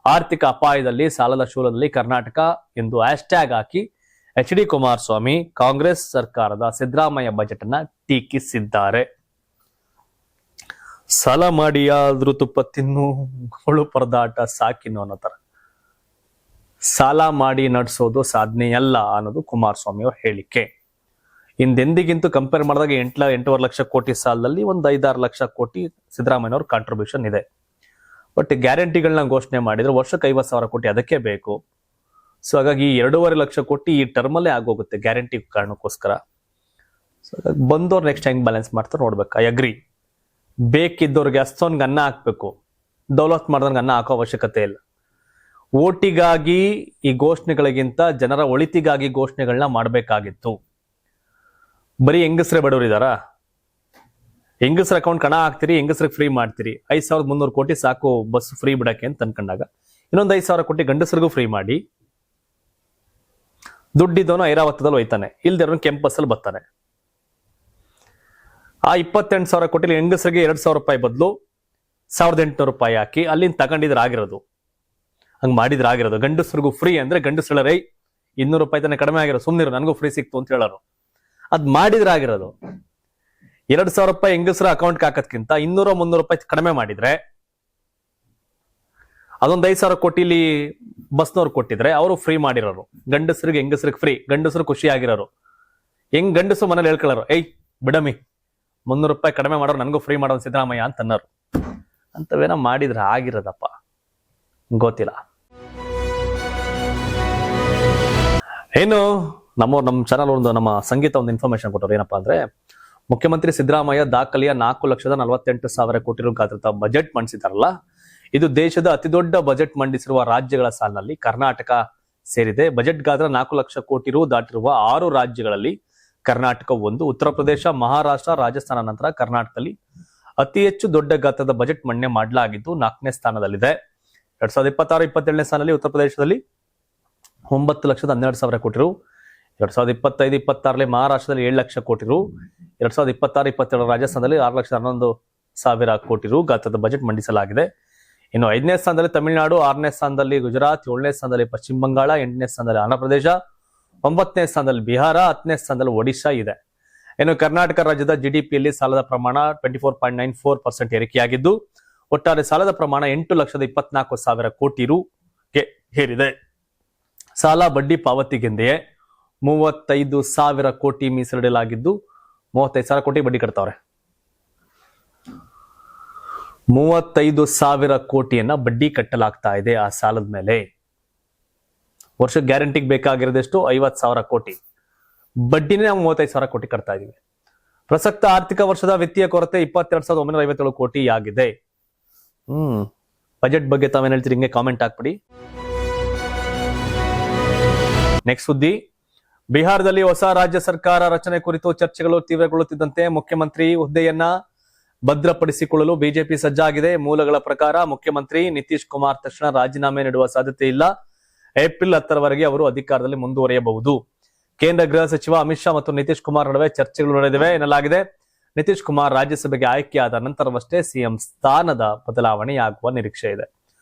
ಆರ್ಥಿಕ ಅಪಾಯದಲ್ಲಿ, ಸಾಲದ ಶೂಲದಲ್ಲಿ ಕರ್ನಾಟಕ ಎಂದು ಹ್ಯಾಶ್ಟ್ಯಾಗ್ ಹಾಕಿ ಎಚ್.ಡಿ. ಕುಮಾರಸ್ವಾಮಿ ಕಾಂಗ್ರೆಸ್ ಸರ್ಕಾರದ ಸಿದ್ದರಾಮಯ್ಯ ಬಜೆಟ್ ಅನ್ನ ಟೀಕಿಸಿದ್ದಾರೆ. ಸಾಲ ಮಾಡಿ ಆದ್ರೂ ತುಪ್ಪ ತಿನ್ನು, ಗೋಳು ಪರದಾಟ ಸಾಕಿನ್ನು ಅನ್ನೋ ತರ. ಸಾಲ ಮಾಡಿ ನಡೆಸೋದು ಸಾಧನೆಯಲ್ಲ ಅನ್ನೋದು ಕುಮಾರಸ್ವಾಮಿ ಅವರ ಹೇಳಿಕೆ. ಹಿಂದೆಂದಿಗಿಂತೂ ಕಂಪೇರ್ ಮಾಡಿದಾಗ 8.5 ಲಕ್ಷ ಕೋಟಿ ಸಾಲದಲ್ಲಿ ಒಂದು 5-6 ಲಕ್ಷ ಕೋಟಿ ಸಿದ್ದರಾಮಯ್ಯನವ್ರ ಕಾಂಟ್ರಿಬ್ಯೂಷನ್ ಇದೆ. ಬಟ್ ಗ್ಯಾರಂಟಿಗಳನ್ನ ಘೋಷಣೆ ಮಾಡಿದ್ರೆ ವರ್ಷಕ್ಕೆ 50,000 ಕೋಟಿ ಅದಕ್ಕೆ ಬೇಕು. ಸೊ ಹಾಗಾಗಿ 2.5 ಲಕ್ಷ ಕೋಟಿ ಈ ಟರ್ಮಲ್ಲೇ ಆಗೋಗುತ್ತೆ ಗ್ಯಾರಂಟಿ ಕಾರಣಕ್ಕೋಸ್ಕರ. ಸೊ ಹಾಗಾಗಿ ಬಂದವ್ರು ನೆಕ್ಸ್ಟ್ ಹೆಂಗ್ ಬ್ಯಾಲೆನ್ಸ್ ಮಾಡ್ತಾರೆ ನೋಡ್ಬೇಕು. I agree. ಬೇಕಿದ್ದವ್ರಿಗೆ ಅಷ್ಟೊಂದು ಅನ್ನ ಹಾಕ್ಬೇಕು, ದೌಲತ್ ಮಾಡ್ದಂಗೆ ಅನ್ನ ಹಾಕೋ ಅವಶ್ಯಕತೆ ಇಲ್ಲ. ಓಟಿಗಾಗಿ ಈ ಘೋಷಣೆಗಳಿಗಿಂತ ಜನರ ಒಳಿತಿಗಾಗಿ ಘೋಷಣೆಗಳನ್ನ ಮಾಡಬೇಕಾಗಿತ್ತು. ಬರೀ ಹೆಂಗಸ್ರೆ ಬಡವರಿದಾರ, ಹೆಂಗಸ್ರ ಅಕೌಂಟ್ ಕಣ ಹಾಕ್ತಿರಿ, ಹೆಂಗಸ್ರಿಗೆ ಫ್ರೀ ಮಾಡ್ತೀರಿ. 5,300 ಕೋಟಿ ಸಾಕು ಬಸ್ ಫ್ರೀ ಬಿಡಕ್ಕೆ ಅಂತ ಅನ್ಕೊಂಡಾಗ ಇನ್ನೊಂದು 5,000 ಕೋಟಿ ಗಂಡಸರಿಗೂ ಫ್ರೀ ಮಾಡಿ, ದುಡ್ಡಿದ್ದವನು ಐರಾವತದಲ್ಲಿ ಹೋಯ್ತಾನೆ, ಇಲ್ದಿರೋನು ಕೆಂಪಸ್ಸಲ್ಲಿ ಬರ್ತಾನೆ. ಆ 28,000 ಕೋಟಿ ಹೆಂಗಸರಿಗೆ 2,000 ರೂಪಾಯಿ ಬದಲು 1,800 ರೂಪಾಯಿ ಹಾಕಿ ಅಲ್ಲಿಂದ ತಗೊಂಡಿದ್ರಾಗಿರೋದು. ಹಂಗ್ ಮಾಡಿದ್ರಾಗಿರೋದು. ಗಂಡಸರಿಗೂ ಫ್ರೀ ಅಂದ್ರೆ ಗಂಡಸರ ರೈ 200 ರೂಪಾಯಿ ತಾನೆ ಕಡಿಮೆ ಆಗಿರೋದು, ಸುಮ್ನಿರು ನನಗೂ ಫ್ರೀ ಸಿಕ್ತು ಅಂತ ಹೇಳೋರು. ಅದ್ ಮಾಡಿದ್ರಾಗಿರೋದು. 2,000 ರೂಪಾಯಿ ಹೆಂಗಸರ ಅಕೌಂಟ್ಗೆ ಹಾಕೋದ್ಕಿಂತ 200-300 ರೂಪಾಯಿ ಕಡಿಮೆ ಮಾಡಿದ್ರೆ, ಅದೊಂದು 5,000 ಕೋಟಿಲಿ ಬಸ್ನವ್ರು ಕೊಟ್ಟಿದ್ರೆ ಅವರು ಫ್ರೀ ಮಾಡಿರೋರು. ಗಂಡಸರಿಗೆ ಹೆಂಗಸರಿಗೆ ಫ್ರೀ, ಗಂಡಸರು ಖುಷಿ ಆಗಿರೋರು. ಹೆಂಗ್ ಗಂಡಸರು ಮನೇಲಿ ಹೇಳ್ಕೊಳ್ಳೋರು, ಏಯ್ ಬಿಡಮಿ 300 ರೂಪಾಯಿ ಕಡಿಮೆ ಮಾಡೋರು ನನಗೂ ಫ್ರೀ ಮಾಡೋದು ಸಿದ್ದರಾಮಯ್ಯ ಅಂತ ಅನ್ನೋರು. ಅಂತವೇನ ಮಾಡಿದ್ರೆ ಆಗಿರೋದಪ್ಪ, ಗೊತ್ತಿಲ್ಲ. ಏನು ನಮ್ಮ ಚಾನಲ್ ನಮ್ಮ ಸಂಗೀತ ಒಂದು ಇನ್ಫಾರ್ಮೇಶನ್ ಕೊಟ್ಟರು. ಏನಪ್ಪಾ ಅಂದ್ರೆ, ಮುಖ್ಯಮಂತ್ರಿ ಸಿದ್ದರಾಮಯ್ಯ ದಾಖಲೆಯ 4,48,000 ಕೋಟಿ ರು ಗಾತ್ರದ ಬಜೆಟ್ ಮಂಡಿಸಿದಾರಲ್ಲ, ಇದು ದೇಶದ ಅತಿ ದೊಡ್ಡ ಬಜೆಟ್ ಮಂಡಿಸಿರುವ ರಾಜ್ಯಗಳ ಸಾಲಿನಲ್ಲಿ ಕರ್ನಾಟಕ ಸೇರಿದೆ. ಬಜೆಟ್ ಗಾತ್ರ 4 ಲಕ್ಷ ಕೋಟಿ ರು ದಾಟಿರುವ 6 ರಾಜ್ಯಗಳಲ್ಲಿ ಕರ್ನಾಟಕ ಒಂದು. ಉತ್ತರ ಪ್ರದೇಶ, ಮಹಾರಾಷ್ಟ್ರ, ರಾಜಸ್ಥಾನ ನಂತರ ಕರ್ನಾಟಕದಲ್ಲಿ ಅತಿ ಹೆಚ್ಚು ದೊಡ್ಡ ಗಾತ್ರದ ಬಜೆಟ್ ಮಂಡನೆ ಮಾಡಲಾಗಿದ್ದು 4ನೇ ಸ್ಥಾನದಲ್ಲಿದೆ. 2026-27ನೇ ಸಾಲಿನಲ್ಲಿ ಉತ್ತರ ಪ್ರದೇಶದಲ್ಲಿ 9,12,000 ಕೋಟಿ ರು, 2025-26ರಲ್ಲಿ ಮಹಾರಾಷ್ಟ್ರದಲ್ಲಿ 7 ಲಕ್ಷ ಕೋಟಿ ರು, 2026-27 ರಾಜಸ್ಥಾನದಲ್ಲಿ 6,11,000 ಕೋಟಿ ರು ಗಾತ್ರದ ಬಜೆಟ್ ಮಂಡಿಸಲಾಗಿದೆ. ಇನ್ನು 5ನೇ ಸ್ಥಾನದಲ್ಲಿ ತಮಿಳುನಾಡು, 6ನೇ ಸ್ಥಾನದಲ್ಲಿ ಗುಜರಾತ್, 7ನೇ ಸ್ಥಾನದಲ್ಲಿ ಪಶ್ಚಿಮ ಬಂಗಾಳ, 8ನೇ ಸ್ಥಾನದಲ್ಲಿ ಆಂಧ್ರ ಪ್ರದೇಶ, 9ನೇ ಸ್ಥಾನದಲ್ಲಿ ಬಿಹಾರ, 10ನೇ ಸ್ಥಾನದಲ್ಲಿ ಒಡಿಶಾ ಇದೆ. ಇನ್ನು ಕರ್ನಾಟಕ ರಾಜ್ಯದ ಜಿಡಿಪಿಯಲ್ಲಿ ಸಾಲದ ಪ್ರಮಾಣ 24.94% ಏರಿಕೆಯಾಗಿದ್ದು, ಒಟ್ಟಾರೆ ಸಾಲದ ಪ್ರಮಾಣ 8,24,000 ಕೋಟಿ ರುಗೆ ಏರಿದೆ. ಸಾಲ ಬಡ್ಡಿ ಪಾವತಿಗೆಂದೆಯೇ 35,000 ಕೋಟಿ ಮೀಸಲಿಡಲಾಗಿದ್ದು 35,000 ಕೋಟಿ ಬಡ್ಡಿ ಕಟ್ತಾವ್ರೆ. 35,000 ಕೋಟಿಯನ್ನ ಬಡ್ಡಿ ಕಟ್ಟಲಾಗ್ತಾ ಇದೆ ಆ ಸಾಲದ ಮೇಲೆ. ವರ್ಷಕ್ಕೆ ಗ್ಯಾರಂಟಿಗೆ ಬೇಕಾಗಿರೋದೆಷ್ಟು? 50,000 ಕೋಟಿ. ಬಡ್ಡಿನೇ ನಾವು 35,000 ಕೋಟಿ ಕಟ್ತಾ ಇದೀವಿ. ಪ್ರಸಕ್ತ ಆರ್ಥಿಕ ವರ್ಷದ ವಿತ್ತೀಯ ಕೊರತೆ 22,957 ಕೋಟಿ ಆಗಿದೆ. ಬಜೆಟ್ ಬಗ್ಗೆ ತಾವೇನ್ ಹೇಳ್ತೀರಿ? ಹಿಂಗೆ ಕಾಮೆಂಟ್ ಹಾಕ್ಬಿಡಿ. ನೆಕ್ಸ್ಟ್ ಸುದ್ದಿ, ಬಿಹಾರದಲ್ಲಿ ಹೊಸ ರಾಜ್ಯ ಸರ್ಕಾರ ರಚನೆ ಕುರಿತು ಚರ್ಚೆಗಳು ತೀವ್ರಗೊಳ್ಳುತ್ತಿದ್ದಂತೆ ಮುಖ್ಯಮಂತ್ರಿ ಹುದ್ದೆಯನ್ನ ಭದ್ರಪಡಿಸಿಕೊಳ್ಳಲು ಬಿಜೆಪಿ ಸಜ್ಜಾಗಿದೆ. ಮೂಲಗಳ ಪ್ರಕಾರ ಮುಖ್ಯಮಂತ್ರಿ ನಿತೀಶ್ ಕುಮಾರ್ ತಕ್ಷಣ ರಾಜೀನಾಮೆ ನೀಡುವ ಸಾಧ್ಯತೆ ಇಲ್ಲ. ಏಪ್ರಿಲ್ 10ರವರೆಗೆ ಅವರು ಅಧಿಕಾರದಲ್ಲಿ ಮುಂದುವರಿಯಬಹುದು. ಕೇಂದ್ರ ಗೃಹ ಸಚಿವ ಅಮಿತ್ ಶಾ ಮತ್ತು ನಿತೀಶ್ ಕುಮಾರ್ ನಡುವೆ ಚರ್ಚೆಗಳು ನಡೆದಿವೆ ಎನ್ನಲಾಗಿದೆ. ನಿತೀಶ್ ಕುಮಾರ್ ರಾಜ್ಯಸಭೆಗೆ ಆಯ್ಕೆಯಾದ ನಂತರವಷ್ಟೇ ಸಿಎಂ ಸ್ಥಾನದ ಬದಲಾವಣೆಯಾಗುವ ನಿರೀಕ್ಷೆ ಇದೆ.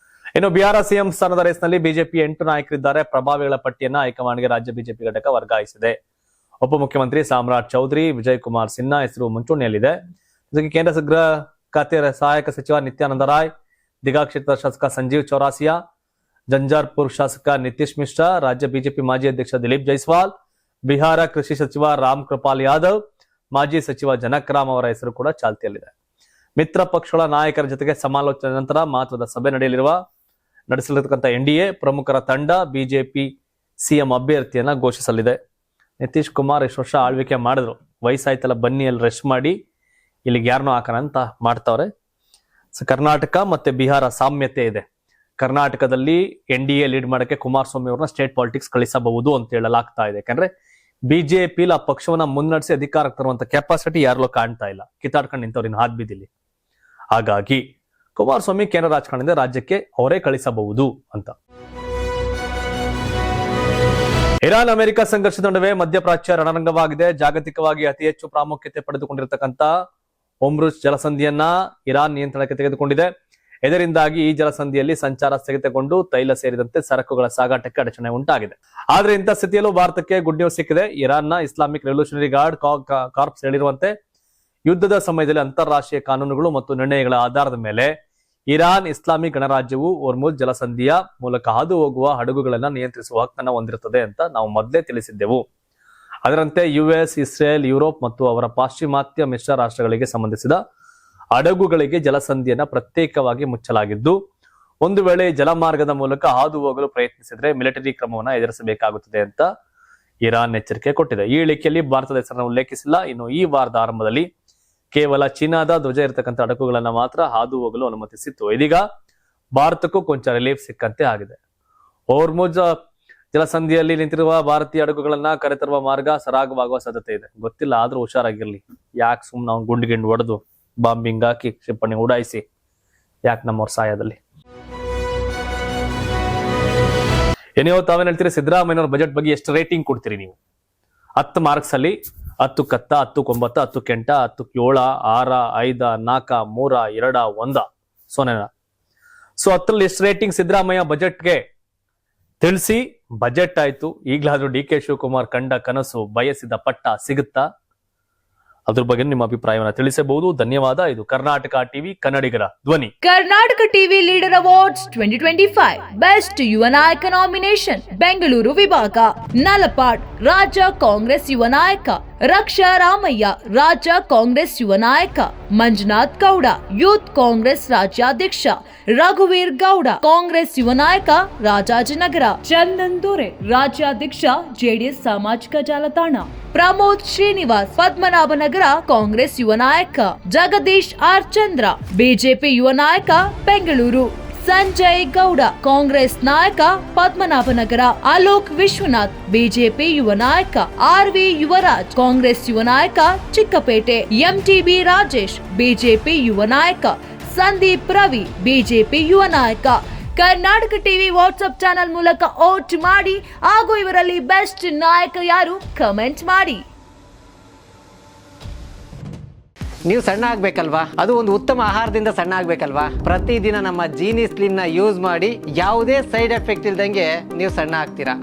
ಇನ್ನು ಬಿಹಾರ ಸಿಎಂ ಸ್ಥಾನದ ರೇಸ್ನಲ್ಲಿ ಬಿಜೆಪಿ 8 ನಾಯಕರಿದ್ದಾರೆ. ಪ್ರಭಾವಿಗಳ ಪಟ್ಟಿಯನ್ನ ಹೈಕಮಾಂಡ್ಗೆ ರಾಜ್ಯ ಬಿಜೆಪಿ ಘಟಕ ವರ್ಗಾಯಿಸಿದೆ. ಉಪಮುಖ್ಯಮಂತ್ರಿ ಸಾಮ್ರಾಟ್ ಚೌಧರಿ, ವಿಜಯ್ ಕುಮಾರ್ ಸಿನ್ಹಾ ಹೆಸರು ಮುಂಚೂಣಿಯಲ್ಲಿದೆ. ಜೊತೆಗೆ ಕೇಂದ್ರ ಗೃಹ ಖಾತೆ ಸಹಾಯಕ ಸಚಿವ ನಿತ್ಯಾನಂದ ರಾಯ್, ದಿಘಾ ಕ್ಷೇತ್ರದ ಶಾಸಕ ಸಂಜೀವ್ ಚೌರಾಸಿಯಾ, ಜಂಜಾರ್ಪುರ್ ಶಾಸಕ ನಿತೀಶ್ ಮಿಶ್ರಾ, ರಾಜ್ಯ ಬಿಜೆಪಿ ಮಾಜಿ ಅಧ್ಯಕ್ಷ ದಿಲೀಪ್ ಜೈಸ್ವಾಲ್, ಬಿಹಾರ ಕೃಷಿ ಸಚಿವ ರಾಮ್ ಕೃಪಾಲ್ ಯಾದವ್, ಮಾಜಿ ಸಚಿವ ಜನಕ್ ರಾಮ್ ಅವರ ಹೆಸರು ಕೂಡ ಚಾಲ್ತಿಯಲ್ಲಿದೆ. ಮಿತ್ರ ಪಕ್ಷಗಳ ನಾಯಕರ ಜೊತೆಗೆ ಸಮಾಲೋಚನೆ ನಂತರ ಮಹತ್ವದ ಸಭೆ ನಡೆಸಲಿರತಕ್ಕಂಥ NDA ಪ್ರಮುಖರ ತಂಡ ಬಿಜೆಪಿ CM ಅಭ್ಯರ್ಥಿಯನ್ನ ಘೋಷಿಸಲಿದೆ. ನಿತೀಶ್ ಕುಮಾರ್ ಇಷ್ಟು ವರ್ಷ ಆಳ್ವಿಕೆ ಮಾಡಿದ್ರು, ವಯಸ್ಸಾಯ್ತಲ್ಲ ಬನ್ನಿ ಅಲ್ಲಿ ರೆಸ್ಟ್ ಮಾಡಿ ಇಲ್ಲಿಗೆ ಯಾರನ್ನೂ ಹಾಕೋಣ ಅಂತ ಮಾಡ್ತಾವ್ರೆ. ಕರ್ನಾಟಕ ಮತ್ತೆ ಬಿಹಾರ ಸಾಮ್ಯತೆ ಇದೆ. ಕರ್ನಾಟಕದಲ್ಲಿ NDA ಲೀಡ್ ಮಾಡಕ್ಕೆ ಕುಮಾರಸ್ವಾಮಿ ಅವ್ರನ್ನ ಸ್ಟೇಟ್ ಪಾಲಿಟಿಕ್ಸ್ ಕಳಿಸಬಹುದು ಅಂತ ಹೇಳಲಾಗ್ತಾ ಇದೆ. ಯಾಕಂದ್ರೆ ಬಿಜೆಪಿ ಆ ಪಕ್ಷವನ್ನ ಮುನ್ನಡೆಸಿ ಅಧಿಕಾರಕ್ಕೆ ತರುವಂತ ಕೆಪಾಸಿಟಿ ಯಾರಲ್ಲೂ ಕಾಣ್ತಾ ಇಲ್ಲ, ಕಿತ್ತಾಡ್ಕೊಂಡು ನಿಂತವ್ರಿನ ಹಾದ್ಬಿದ್ದಿಲ್ಲಿ. ಹಾಗಾಗಿ ಕುಮಾರಸ್ವಾಮಿ ಕೇಂದ್ರ ರಾಜಕಾರಣದಿಂದ ರಾಜ್ಯಕ್ಕೆ ಅವರೇ ಕಳಿಸಬಹುದು ಅಂತ. ಇರಾನ್ ಅಮೆರಿಕ ಸಂಘರ್ಷದ ನಡುವೆ ಮಧ್ಯಪ್ರಾಚ್ಯ ರಣರಂಗವಾಗಿದೆ. ಜಾಗತಿಕವಾಗಿ ಅತಿ ಹೆಚ್ಚು ಪ್ರಾಮುಖ್ಯತೆ ಪಡೆದುಕೊಂಡಿರತಕ್ಕಂತ ಹೊರ್ಮುಜ್ ಜಲಸಂಧಿಯನ್ನ ಇರಾನ್ ನಿಯಂತ್ರಣಕ್ಕೆ ತೆಗೆದುಕೊಂಡಿದೆ. ಇದರಿಂದಾಗಿ ಈ ಜಲಸಂಧಿಯಲ್ಲಿ ಸಂಚಾರ ಸ್ಥಗಿತಗೊಂಡು ತೈಲ ಸೇರಿದಂತೆ ಸರಕುಗಳ ಸಾಗಾಟಕ್ಕೆ ಅಡಚಣೆ ಉಂಟಾಗಿದೆ. ಆದ್ರೆ ಇಂಥ ಸ್ಥಿತಿಯಲ್ಲೂ ಭಾರತಕ್ಕೆ ಗುಡ್ ನ್ಯೂಸ್ ಸಿಕ್ಕಿದೆ. ಇರಾನ್ನ ಇಸ್ಲಾಮಿಕ್ ರೆವಲ್ಯೂಷನರಿ ಗಾರ್ಡ್ ಕಾರ್ಪ್ಸ್ ಹೇಳಿರುವಂತೆ ಯುದ್ಧದ ಸಮಯದಲ್ಲಿ ಅಂತಾರಾಷ್ಟ್ರೀಯ ಕಾನೂನುಗಳು ಮತ್ತು ನಿರ್ಣಯಗಳ ಆಧಾರದ ಮೇಲೆ ಇರಾನ್ ಇಸ್ಲಾಮಿಕ್ ಗಣರಾಜ್ಯವು ಹೊರ್ಮುಜ್ ಜಲಸಂಧಿಯ ಮೂಲಕ ಹಾದು ಹೋಗುವ ಹಡಗುಗಳನ್ನ ನಿಯಂತ್ರಿಸುವ ಹಕ್ಕನ್ನು ಹೊಂದಿರುತ್ತದೆ ಅಂತ ನಾವು ಮೊದಲೇ ತಿಳಿಸಿದ್ದೆವು. ಅದರಂತೆ US, ಇಸ್ರೇಲ್, ಯುರೋಪ್ ಮತ್ತು ಅವರ ಪಾಶ್ಚಿಮಾತ್ಯ ಮಿಶ್ರ ರಾಷ್ಟ್ರಗಳಿಗೆ ಸಂಬಂಧಿಸಿದ ಹಡಗುಗಳಿಗೆ ಜಲಸಂಧಿಯನ್ನ ಪ್ರತ್ಯೇಕವಾಗಿ ಮುಚ್ಚಲಾಗಿದ್ದು, ಒಂದು ವೇಳೆ ಜಲಮಾರ್ಗದ ಮೂಲಕ ಹಾದು ಹೋಗಲು ಪ್ರಯತ್ನಿಸಿದ್ರೆ ಮಿಲಿಟರಿ ಕ್ರಮವನ್ನ ಎದುರಿಸಬೇಕಾಗುತ್ತದೆ ಅಂತ ಇರಾನ್ ಎಚ್ಚರಿಕೆ ಕೊಟ್ಟಿದೆ. ಈ ಹೇಳಿಕೆಯಲ್ಲಿ ಭಾರತದ ಹೆಸರನ್ನು ಉಲ್ಲೇಖಿಸಿಲ್ಲ. ಇನ್ನು ಈ ವಾರದ ಆರಂಭದಲ್ಲಿ ಕೇವಲ ಚೀನಾದ ಧ್ವಜ ಇರತಕ್ಕಂಥ ಹಡಗುಗಳನ್ನ ಮಾತ್ರ ಹಾದು ಹೋಗಲು ಅನುಮತಿಸಿತ್ತು. ಇದೀಗ ಭಾರತಕ್ಕೂ ಕೊಂಚ ರಿಲೀಫ್ ಸಿಕ್ಕಂತೆ ಆಗಿದೆ. ಹೊರ್ಮುಜ್ ಜಲಸಂಧಿಯಲ್ಲಿ ನಿಂತಿರುವ ಭಾರತೀಯ ಹಡಗುಗಳನ್ನ ಕರೆತರುವ ಮಾರ್ಗ ಸರಾಗವಾಗುವ ಸಾಧ್ಯತೆ ಇದೆ. ಗೊತ್ತಿಲ್ಲ, ಆದ್ರೂ ಹುಷಾರಾಗಿರ್ಲಿ. ಯಾಕೆ ಸುಮ್ಮನೆ ನಾವು ಗುಂಡು ಹೊಡೆದು ಬಾಂಬಿಂಗ್ ಹಾಕಿ ಕ್ಷಿಪಣಿ ಉಡಾಯಿಸಿ ಯಾಕೆ ನಮ್ಮವ್ರ ಸಾಯದಲ್ಲಿ. ಏನೇ ತಾವೇನ್ ಹೇಳ್ತೀರಿ, ಸಿದ್ದರಾಮಯ್ಯನವ್ರ ಬಜೆಟ್ ಬಗ್ಗೆ ಎಷ್ಟು ರೇಟಿಂಗ್ ಕೊಡ್ತೀರಿ ನೀವು? 10 ಮಾರ್ಕ್ಸ್ ಅಲ್ಲಿ 10 ಕತ್ತ, 10 9, 10 ಕೆಂಟ, 10 7, 6, 5, 4, 3, 2, 1 ಸೋನೆನ. ಸೊ 10ರಲ್ಲಿ ಎಷ್ಟು ರೇಟಿಂಗ್ ಸಿದ್ದರಾಮಯ್ಯ ಬಜೆಟ್ಗೆ ತಿಳಿಸಿ. ಬಜೆಟ್ ಆಯ್ತು, ಈಗಲಾದ್ರೂ DK ಶಿವಕುಮಾರ್ ಕಂಡ ಕನಸು ಬಯಸಿದ ಪಟ್ಟ ಸಿಗುತ್ತಾ? ಅದ್ರ ಬಗ್ಗೆ ನಿಮ್ಮ ಅಭಿಪ್ರಾಯವನ್ನ ತಿಳಿಸಬಹುದು. ಧನ್ಯವಾದ. ಇದು ಕರ್ನಾಟಕ ಟಿವಿ, ಕನ್ನಡಿಗರ ಧ್ವನಿ. Karnataka TV leader awards 2025 best ಯುವ ನಾಯಕ ನಾಮಿನೇಷನ್ ಬೆಂಗಳೂರು ವಿಭಾಗ. ನಲಪಾಡ್ ರಾಜ್ಯ ಕಾಂಗ್ರೆಸ್ ಯುವ ನಾಯಕ ರಕ್ಷಾ ರಾಮಯ್ಯ, ರಾಜ್ಯ ಕಾಂಗ್ರೆಸ್ ಯುವ ನಾಯಕ ಮಂಜುನಾಥ್ ಗೌಡ, ಯೂತ್ ಕಾಂಗ್ರೆಸ್ ರಾಜ್ಯಾಧ್ಯಕ್ಷ ರಘುವೀರ್ ಗೌಡ, ಕಾಂಗ್ರೆಸ್ ಯುವ ನಾಯಕ ರಾಜಾಜಿನಗರ ಚಂದನ್ ದೊರೆ, ರಾಜ್ಯಾಧ್ಯಕ್ಷ JDS ಸಾಮಾಜಿಕ ಜಾಲತಾಣ ಪ್ರಮೋದ್ ಶ್ರೀನಿವಾಸ್, ಪದ್ಮನಾಭನಗರ ಕಾಂಗ್ರೆಸ್ ಯುವ ನಾಯಕ ಜಗದೀಶ್ R ಚಂದ್ರ, ಬಿಜೆಪಿ ಯುವ ನಾಯಕ ಬೆಂಗಳೂರು ಸಂಜಯ್ ಗೌಡ, ಕಾಂಗ್ರೆಸ್ ನಾಯಕ ಪದ್ಮನಾಭನಗರ ಅಲೋಕ್ ವಿಶ್ವನಾಥ್, ಬಿಜೆಪಿ ಯುವ ನಾಯಕ RV ಯುವರಾಜ್, ಕಾಂಗ್ರೆಸ್ ಯುವ ನಾಯಕ ಚಿಕ್ಕಪೇಟೆ MTB ರಾಜೇಶ್, ಬಿಜೆಪಿ ಯುವ ನಾಯಕ ಸಂದೀಪ್ ರವಿ, ಬಿಜೆಪಿ ಯುವ ನಾಯಕ. ಕರ್ನಾಟಕ ಟಿವಿ ವಾಟ್ಸ್ಆಪ್ ಚಾನೆಲ್ ಮೂಲಕ ವೋಟ್ ಮಾಡಿ ಹಾಗೂ ಇವರಲ್ಲಿ ಬೆಸ್ಟ್ ನಾಯಕ ಯಾರು ಕಮೆಂಟ್ ಮಾಡಿ. ನೀವು ಸಣ್ಣ ಆಗ್ಬೇಕಲ್ವಾ? ಅದು ಒಂದು ಉತ್ತಮ ಆಹಾರದಿಂದ ಸಣ್ಣ ಆಗ್ಬೇಕಲ್ವಾ? ಪ್ರತಿದಿನ ನಮ್ಮ ಜೀನಿ ಸ್ಲಿಮ್ ನ ಯೂಸ್ ಮಾಡಿ ಯಾವುದೇ ಸೈಡ್ ಎಫೆಕ್ಟ್ ಇಲ್ದಂಗೆ ನೀವು ಸಣ್ಣ ಆಗ್ತೀರಾ.